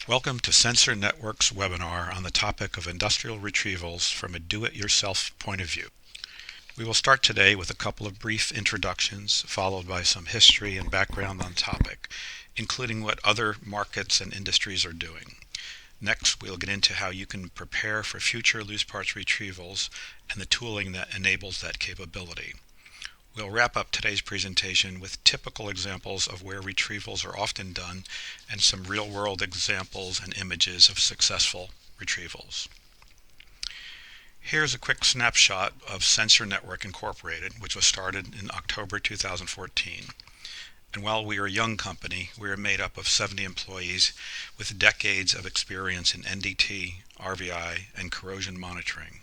Welcome to Sensor Network's webinar on the topic of industrial retrievals from a do-it-yourself point of view. We will start today with a couple of brief introductions, followed by some history and background on the topic, including what other markets and industries are doing. Next, we'll get into how you can prepare for future loose parts retrievals and the tooling that enables that capability. We'll wrap up today's presentation with typical examples of where retrievals are often done and some real-world examples and images of successful retrievals. Here's a quick snapshot of Sensor Network Incorporated, which was started in October 2014. And while we are a young company, we are made up of 70 employees with decades of experience in NDT, RVI, and corrosion monitoring.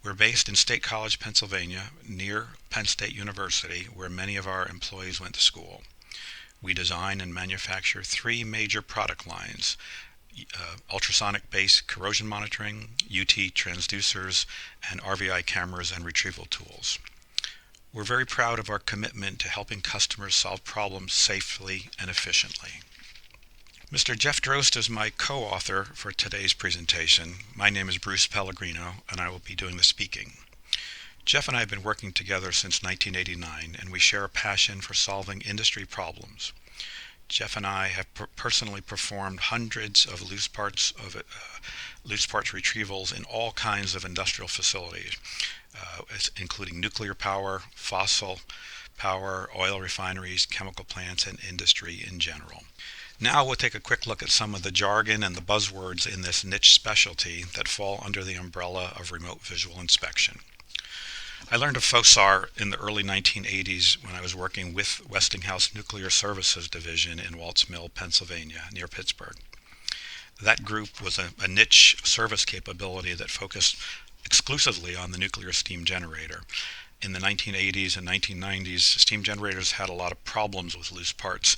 We're based in State College, Pennsylvania, near Penn State University, where many of our employees went to school. We design and manufacture three major product lines: ultrasonic-based corrosion monitoring, UT transducers, and RVI cameras and retrieval tools. We're very proud of our commitment to helping customers solve problems safely and efficiently. Mr. Jeff Drost is my co-author for today's presentation. My name is Bruce Pellegrino, and I will be doing the speaking. Jeff and I have been working together since 1989, and we share a passion for solving industry problems. Jeff and I have personally performed hundreds of loose parts retrievals in all kinds of industrial facilities, including nuclear power, fossil power, oil refineries, chemical plants, and industry in general. Now we'll take a quick look at some of the jargon and the buzzwords in this niche specialty that fall under the umbrella of remote visual inspection. I learned of FOSAR in the early 1980s when I was working with Westinghouse Nuclear Services Division in Waltz Mill, Pennsylvania, near Pittsburgh. That group was a niche service capability that focused exclusively on the nuclear steam generator. In the 1980s and 1990s, steam generators had a lot of problems with loose parts,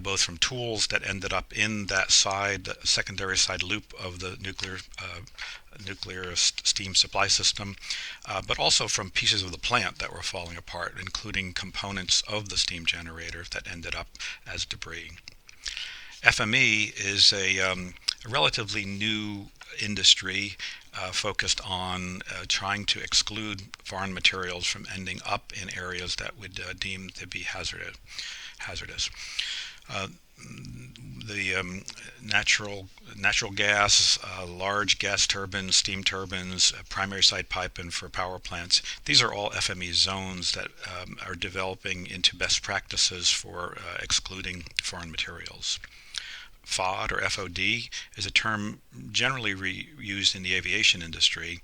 both from tools that ended up in that secondary side loop of the nuclear steam supply system, but also from pieces of the plant that were falling apart, including components of the steam generator that ended up as debris. FME is a relatively new industry focused on trying to exclude foreign materials from ending up in areas that would deem to be hazardous. The natural gas, large gas turbines, steam turbines, primary side piping for power plants, these are all FME zones that are developing into best practices for excluding foreign materials. FOD or FOD is a term generally used in the aviation industry,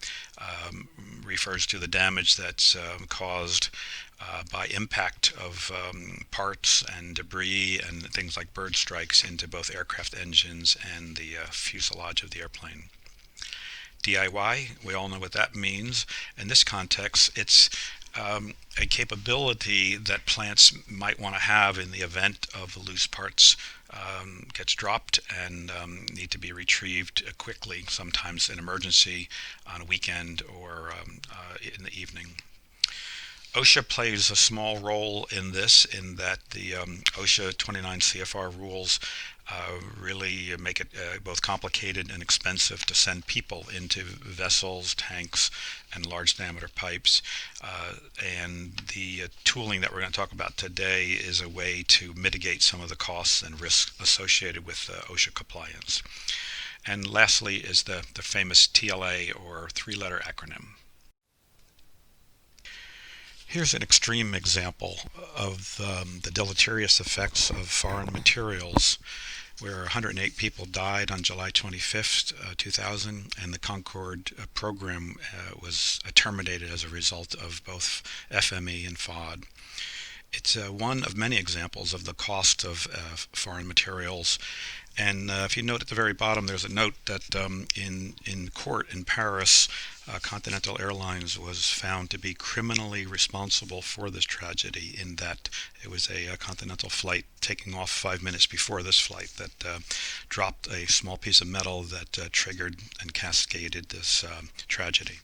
refers to the damage that's caused by impact of parts and debris and things like bird strikes into both aircraft engines and the fuselage of the airplane. DIY, we all know what that means. In this context, it's a capability that plants might want to have in the event of loose parts gets dropped and need to be retrieved quickly, sometimes an emergency on a weekend or in the evening. OSHA plays a small role in this, in that the OSHA 29 CFR rules really make it both complicated and expensive to send people into vessels, tanks, and large diameter pipes. And the tooling that we're going to talk about today is a way to mitigate some of the costs and risks associated with OSHA compliance. And lastly is the famous TLA, or three-letter acronym. Here's an extreme example of the deleterious effects of foreign materials, where 108 people died on July 25th, 2000, and the Concorde program was terminated as a result of both FME and FOD. It's one of many examples of the cost of foreign materials. And if you note at the very bottom, there's a note that in court in Paris, Continental Airlines was found to be criminally responsible for this tragedy, in that it was a Continental flight taking off 5 minutes before this flight that dropped a small piece of metal that triggered and cascaded this tragedy.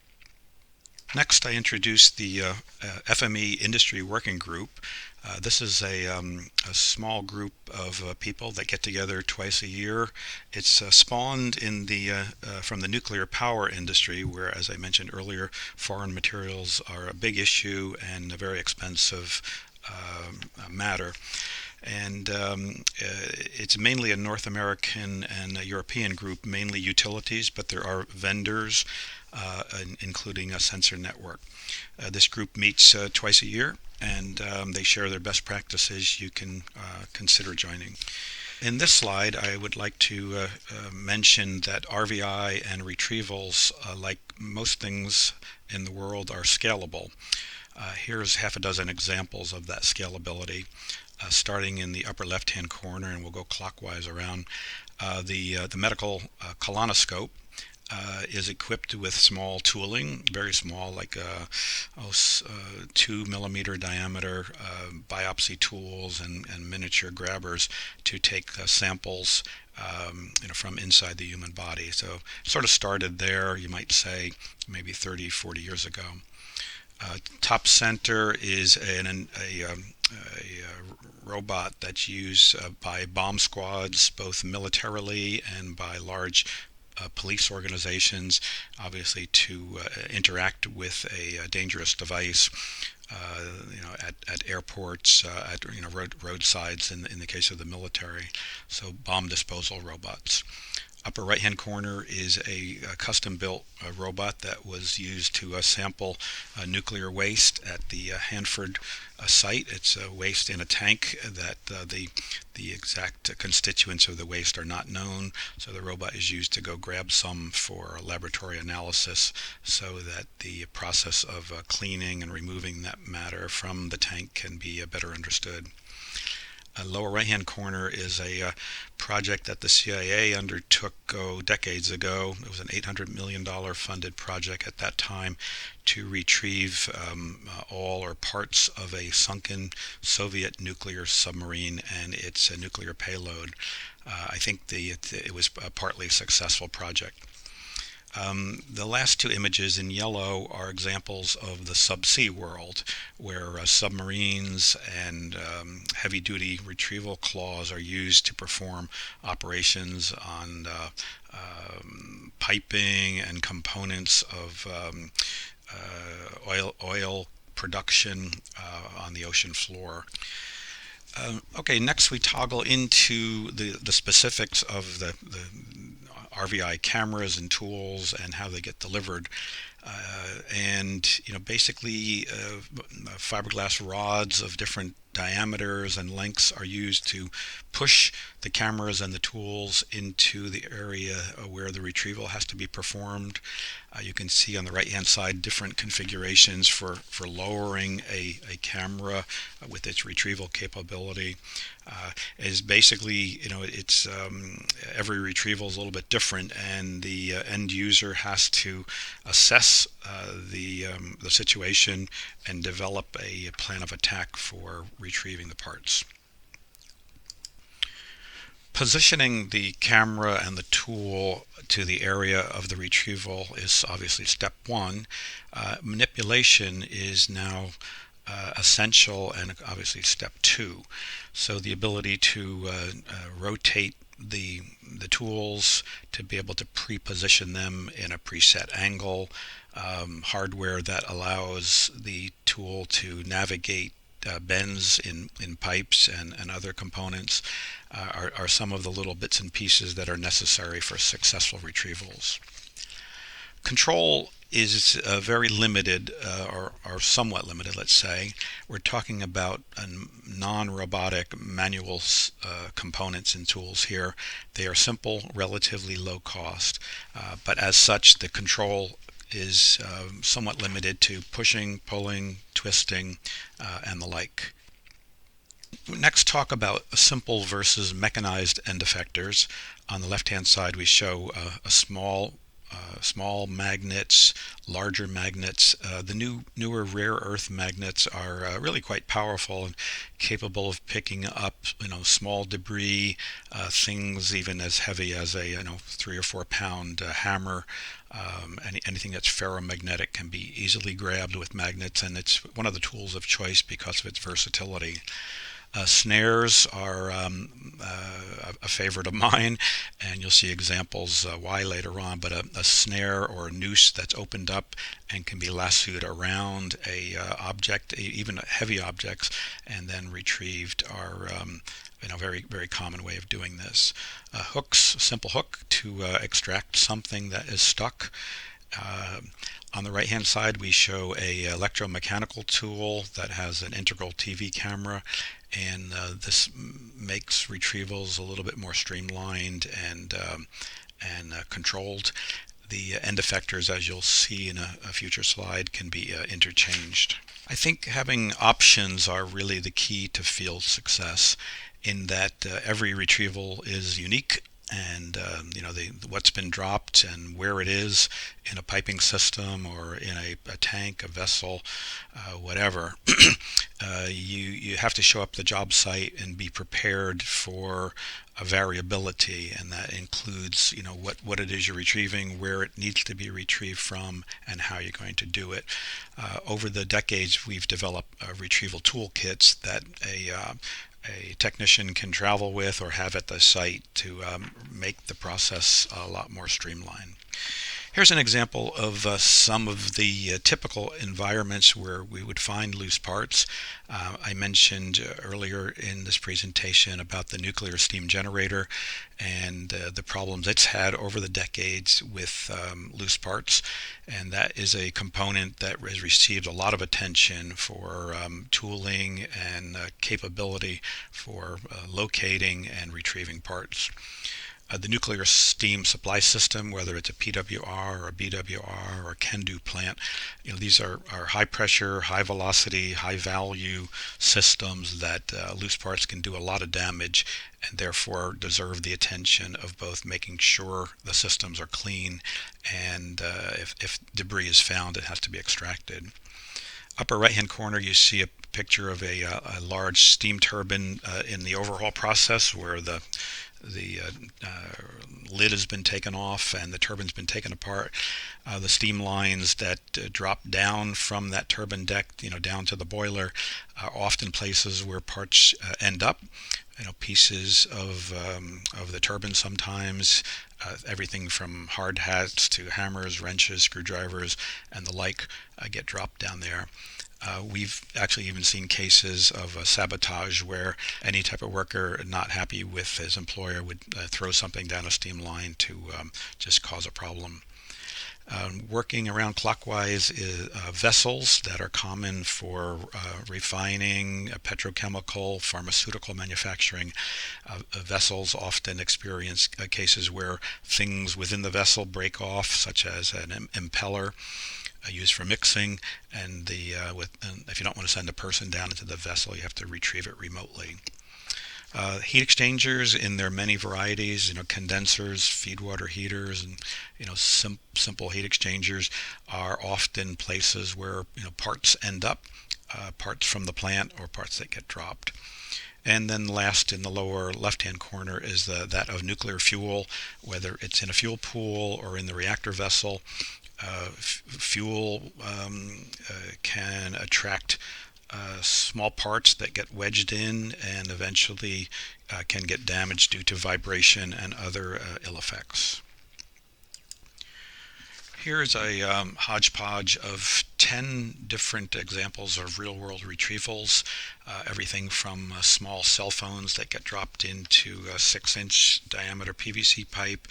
Next, I introduced the FME Industry Working Group. This is a small group of people that get together twice a year. It's spawned from the nuclear power industry, where, as I mentioned earlier, foreign materials are a big issue and a very expensive matter. And it's mainly a North American and a European group, mainly utilities, but there are vendors, including a sensor network. This group meets twice a year, and they share their best practices. You can consider joining. In this slide, I would like to mention that RVI and retrievals, like most things in the world, are scalable. Here's half a dozen examples of that scalability. Starting in the upper left-hand corner, and we'll go clockwise around. The medical colonoscope is equipped with small tooling, very small, like 2 millimeter diameter biopsy tools and miniature grabbers to take samples from inside the human body. So it sort of started there, you might say, maybe 30, 40 years ago. Top center is a robot that's used by bomb squads, both militarily and by large police organizations, obviously to interact with a dangerous device, at airports, at roadsides in the case of the military. So bomb disposal robots. Upper right-hand corner is a custom-built robot that was used to sample nuclear waste at the Hanford site. It's waste in a tank that the exact constituents of the waste are not known, so the robot is used to go grab some for laboratory analysis so that the process of cleaning and removing that matter from the tank can be better understood. Lower right-hand corner is a project that the CIA undertook decades ago. It was an $800 million funded project at that time to retrieve all or parts of a sunken Soviet nuclear submarine and its nuclear payload. I think it was a partly successful project. The last two images in yellow are examples of the subsea world, where submarines and heavy-duty retrieval claws are used to perform operations on piping and components of oil production on the ocean floor. Okay, next we toggle into the specifics of the RVI cameras and tools and how they get delivered. Basically fiberglass rods of different diameters and lengths are used to push the cameras and the tools into the area where the retrieval has to be performed. You can see on the right hand side different configurations for lowering a camera with its retrieval capability. Is basically, it's every retrieval is a little bit different, and the end user has to assess the situation and develop a plan of attack for retrieving the parts. Positioning the camera and the tool to the area of the retrieval is obviously step one. Manipulation is now essential and obviously step two. So the ability to rotate the tools, to be able to pre-position them in a preset angle, hardware that allows the tool to navigate bends in pipes and other components are some of the little bits and pieces that are necessary for successful retrievals. Control is very limited, or somewhat limited, let's say. We're talking about non-robotic manual components and tools here. They are simple, relatively low cost, but as such the control is somewhat limited to pushing, pulling, twisting, and the like. Next, talk about simple versus mechanized end effectors. On the left-hand side, we show a small small magnets, larger magnets. The newer rare earth magnets are really quite powerful and capable of picking up, small debris, things even as heavy as a 3 or 4 pound hammer. Anything that's ferromagnetic can be easily grabbed with magnets, and it's one of the tools of choice because of its versatility. Snares are a favorite of mine, and you'll see examples why later on. But a snare or a noose that's opened up and can be lassoed around a object, even heavy objects, and then retrieved are very, very common way of doing this. Hooks, a simple hook to extract something that is stuck. Uh, on the right hand side we show a electromechanical tool that has an integral TV camera, and this makes retrievals a little bit more streamlined and controlled. The end effectors, as you'll see in a future slide, can be interchanged. I think having options are really the key to field success, in that every retrieval is unique, and what's been dropped and where it is in a piping system or in a tank, a vessel, whatever. You have to show up the job site and be prepared for a variability, and that includes what it is you're retrieving, where it needs to be retrieved from, and how you're going to do it. Over the decades, we've developed retrieval toolkits that a technician can travel with or have at the site to make the process a lot more streamlined. Here's an example of some of the typical environments where we would find loose parts. I mentioned earlier in this presentation about the nuclear steam generator and the problems it's had over the decades with loose parts, and that is a component that has received a lot of attention for tooling and capability for locating and retrieving parts. The nuclear steam supply system, whether it's a PWR or a BWR or a CANDU plant, these are high pressure, high velocity, high value systems that loose parts can do a lot of damage, and therefore deserve the attention of both making sure the systems are clean, and if debris is found, it has to be extracted. Upper right hand corner you see a picture of a large steam turbine in the overhaul process, where the lid has been taken off and the turbine's been taken apart. The steam lines that drop down from that turbine deck, down to the boiler, are often places where parts end up. Pieces of the turbine sometimes, everything from hard hats to hammers, wrenches, screwdrivers, and the like get dropped down there. We've actually even seen cases of sabotage, where any type of worker not happy with his employer would throw something down a steam line to just cause a problem. Working around clockwise is vessels that are common for refining, petrochemical, pharmaceutical manufacturing. Vessels often experience cases where things within the vessel break off, such as an impeller used for mixing, and if you don't want to send a person down into the vessel, you have to retrieve it remotely. Heat exchangers in their many varieties, condensers, feed water heaters, and simple heat exchangers are often places where parts end up, parts from the plant or parts that get dropped. And then last, in the lower left-hand corner, is that of nuclear fuel, whether it's in a fuel pool or in the reactor vessel. Fuel can attract small parts that get wedged in and eventually can get damaged due to vibration and other ill effects. Here's a hodgepodge of 10 different examples of real-world retrievals, everything from small cell phones that get dropped into a 6-inch diameter PVC pipe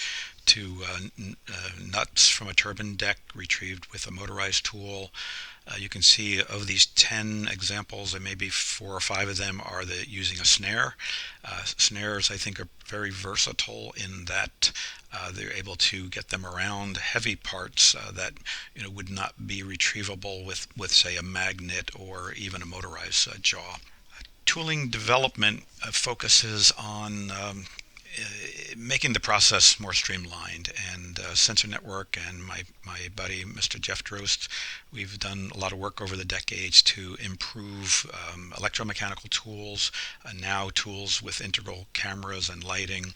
to nuts from a turbine deck retrieved with a motorized tool. You can see of these 10 examples, and maybe 4 or 5 of them are using a snare. Snares, I think, are very versatile in that they're able to get them around heavy parts that would not be retrievable with say a magnet or even a motorized jaw. Tooling development focuses on making the process more streamlined. And Sensor Network and my buddy, Mr. Jeff Drost, we've done a lot of work over the decades to improve electromechanical tools, now tools with integral cameras and lighting,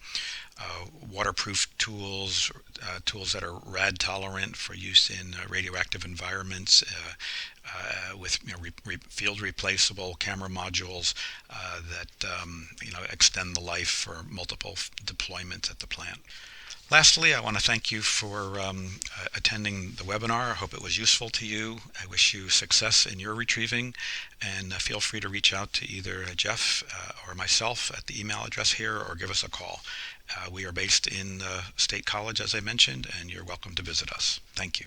waterproof tools, tools that are rad tolerant for use in radioactive environments, with field replaceable camera modules that extend the life for multiple deployments at the plant. Lastly, I want to thank you for attending the webinar. I hope it was useful to you. I wish you success in your retrieving, and feel free to reach out to either Jeff or myself at the email address here, or give us a call. We are based in State College, as I mentioned, and you're welcome to visit us. Thank you.